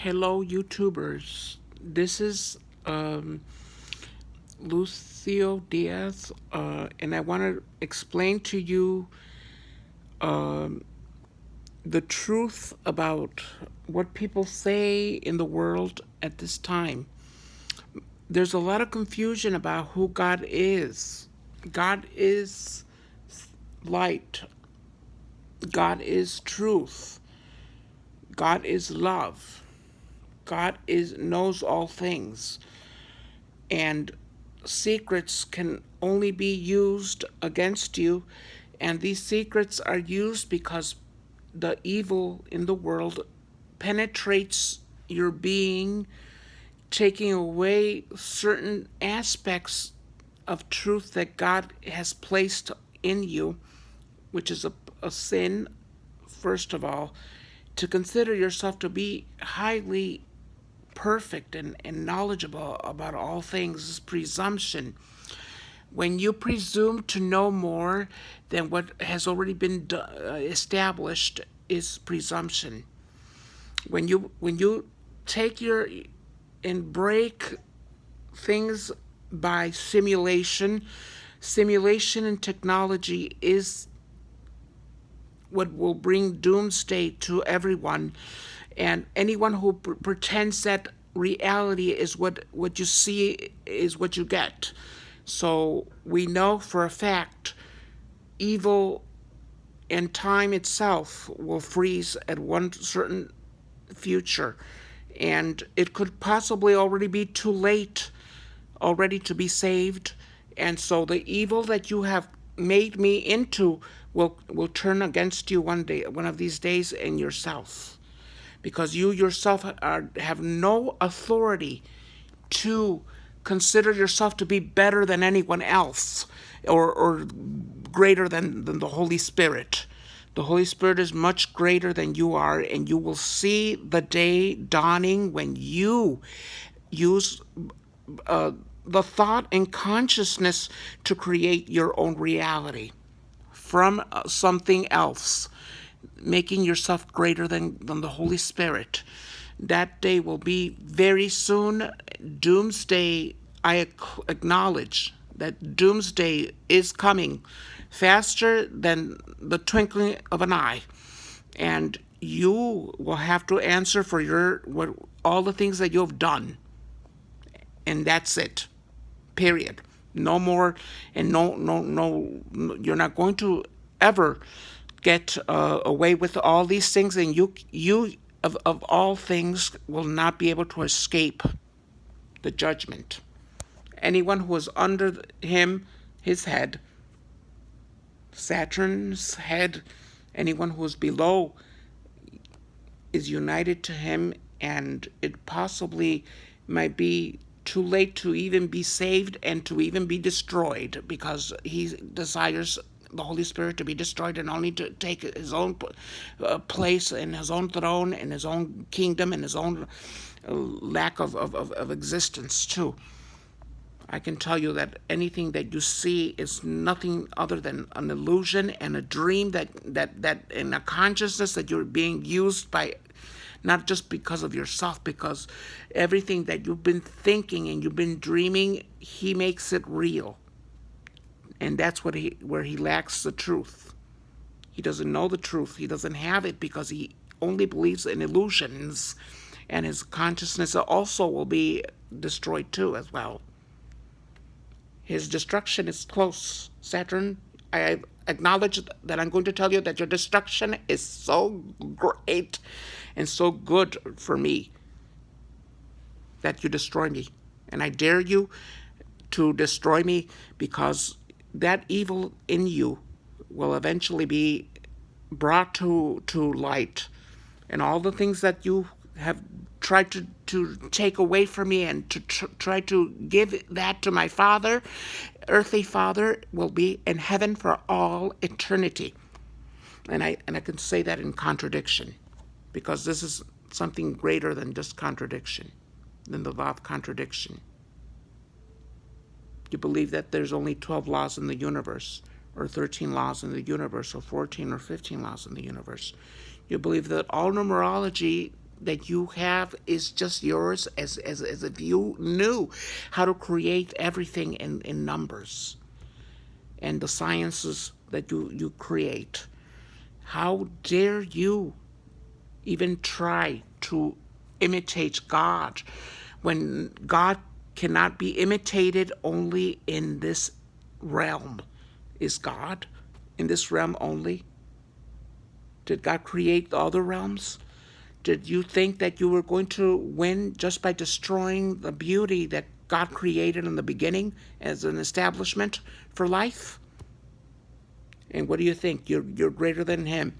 Hello, YouTubers. This is Lucio Diaz, and I want to explain to you the truth about what people say in the world at this time. There's a lot of confusion about who God is. God is light, God is truth, God is love, God is knows all things. And secrets can only be used against you, and these secrets are used because the evil in the world penetrates your being, taking away certain aspects of truth that God has placed in you, which is a sin, first of all. To consider yourself to be highly perfect and knowledgeable about all things is presumption. When you presume to know more than what has already been established, is presumption. When you take your and break things by simulation, simulation and technology is what will bring doomsday to everyone. And anyone who pretends that reality is what you see is what you get. So we know for a fact evil and time itself will freeze at one certain future. And it could possibly already be too late already to be saved. And so the evil that you have made me into will turn against you one day, one of these days, and yourself, because you yourself have no authority to consider yourself to be better than anyone else, or greater than the Holy Spirit. The Holy Spirit is much greater than you are, and you will see the day dawning when you use the thought and consciousness to create your own reality from something else, making yourself greater than the Holy Spirit. That day will be very soon. Doomsday, I acknowledge that doomsday is coming faster than the twinkling of an eye. And you will have to answer for all the things that you have done. And that's it. Period. No more, and no. You're not going to ever get away with all these things, and you of all things will not be able to escape the judgment. Anyone who is under him, his head, Saturn's head, anyone who is below is united to him, and it possibly might be too late to even be saved and to even be destroyed, because he desires the Holy Spirit to be destroyed and only to take his own place in his own throne, in his own kingdom, and his own lack of existence too. I can tell you that anything that you see is nothing other than an illusion and a dream, that in a consciousness that you're being used by, not just because of yourself, because everything that you've been thinking and you've been dreaming, he makes it real. And that's where he lacks the truth. He doesn't know the truth. He doesn't have it because he only believes in illusions, and his consciousness also will be destroyed too as well. His destruction is close. Saturn, I acknowledge that I'm going to tell you that your destruction is so great and so good for me that you destroy me. And I dare you to destroy me, because that evil in you will eventually be brought to light. And all the things that you have tried to take away from me and to try to give that to my Father, earthly Father, will be in heaven for all eternity. And I can say that in contradiction, because this is something greater than just contradiction, than the law of contradiction. You believe that there's only 12 laws in the universe, or 13 laws in the universe, or 14 or 15 laws in the universe. You believe that all numerology that you have is just yours, as if you knew how to create everything in numbers and the sciences that you create. How dare you even try to imitate God when God cannot be imitated only in this realm? Is God in this realm only? Did God create the other realms? Did you think that you were going to win just by destroying the beauty that God created in the beginning as an establishment for life? And what do you think? You're greater than him.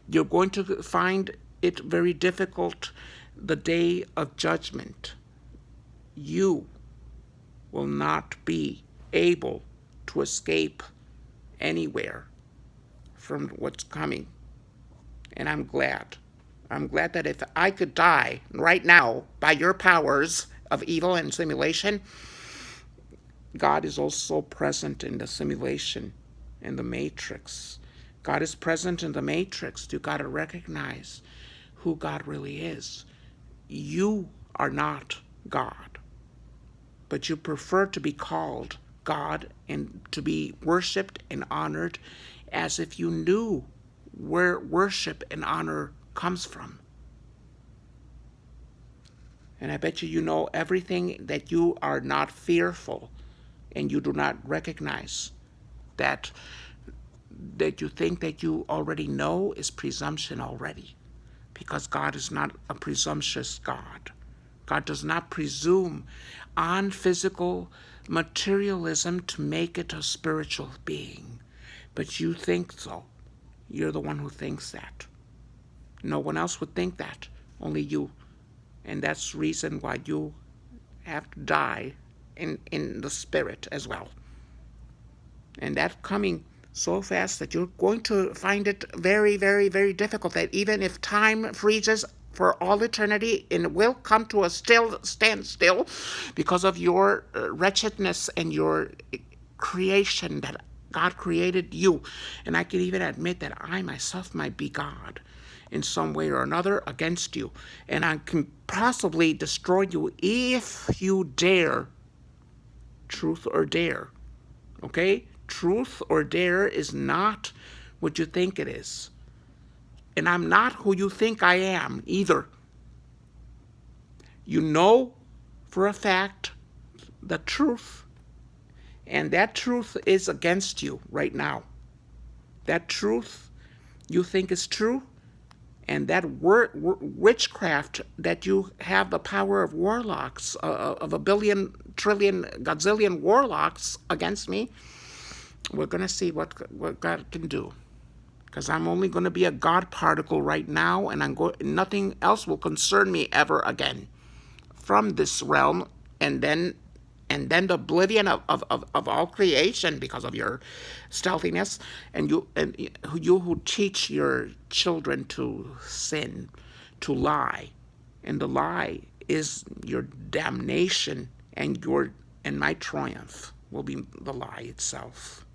You're going to find it very difficult the day of judgment. You will not be able to escape anywhere from what's coming. And I'm glad. I'm glad that if I could die right now by your powers of evil and simulation, God is also present in the simulation, in the matrix. God is present in the matrix. You got to recognize who God really is. You are not God, but you prefer to be called God and to be worshiped and honored as if you knew where worship and honor comes from. And I bet you know everything, that you are not fearful and you do not recognize that you think that you already know is presumption already, because God is not a presumptuous God. God does not presume on physical materialism to make it a spiritual being. But you think so. You're the one who thinks that. No one else would think that, only you. And that's the reason why you have to die in the spirit as well. And that coming so fast that you're going to find it very, very, very difficult, that even if time freezes for all eternity, it will come to a standstill because of your wretchedness and your creation, that God created you. And I can even admit that I myself might be God in some way or another against you. And I can possibly destroy you if you dare. Truth or dare. Okay? Truth or dare is not what you think it is. And I'm not who you think I am either. You know for a fact the truth, and that truth is against you right now. That truth you think is true, and that witchcraft that you have the power of warlocks, of a billion, trillion, gazillion warlocks against me, we're going to see what God can do. Because I'm only going to be a God particle right now, and nothing else will concern me ever again from this realm, and then the oblivion of all creation because of your stealthiness, and you who teach your children to sin, to lie, and the lie is your damnation, and my triumph will be the lie itself,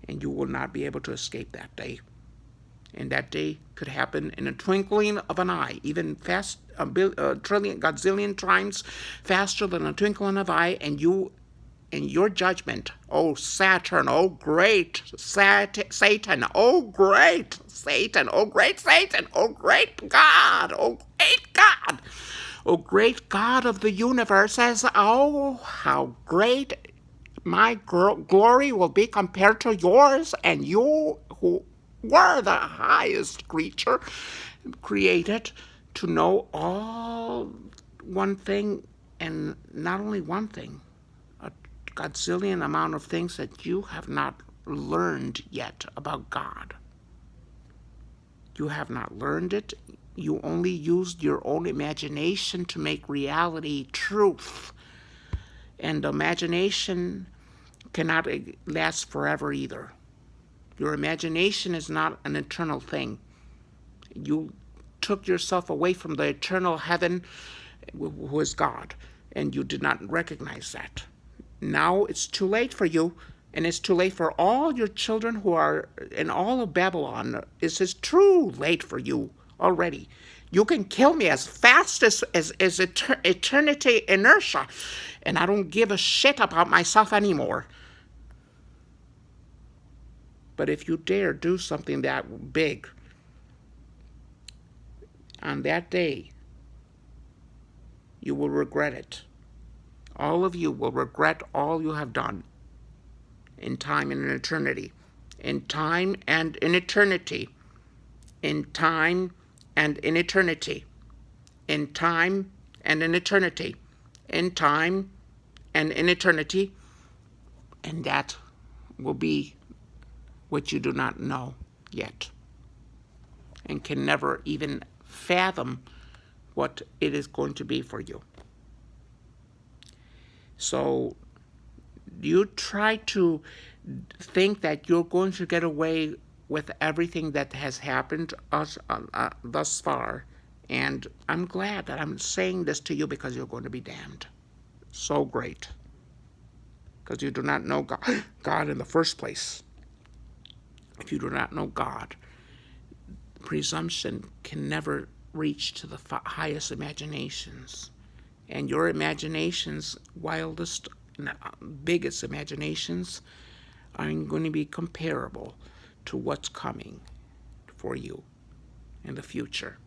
and you will not be able to escape that day. And that day could happen in a twinkling of an eye, even fast, a trillion, gazillion times faster than a twinkling of an eye, and your judgment, oh Saturn, oh great Satan, oh great Satan, oh great Satan, oh great God, oh great God, oh great God of the universe, says, oh, how great my glory will be compared to yours, and you who were the highest creature created to know all one thing, and not only one thing, a godzillion amount of things that you have not learned yet about God. You have not learned it. You only used your own imagination to make reality truth. And imagination cannot last forever either. Your imagination is not an eternal thing. You took yourself away from the eternal heaven, who is God, and you did not recognize that. Now it's too late for you, and it's too late for all your children who are in all of Babylon. It's too late for you, already. You can kill me as fast as eternity inertia, and I don't give a shit about myself anymore. But if you dare do something that big, on that day, you will regret it. All of you will regret all you have done in time and in eternity. In time and in eternity. In time and in eternity. In time and in eternity. In time and in eternity. And that will be what you do not know yet and can never even fathom what it is going to be for you. So you try to think that you're going to get away with everything that has happened thus far. And I'm glad that I'm saying this to you because you're going to be damned. So great. Because you do not know God in the first place. If you do not know God, presumption can never reach to the highest imaginations. And your imaginations, wildest, biggest imaginations, aren't going to be comparable to what's coming for you in the future.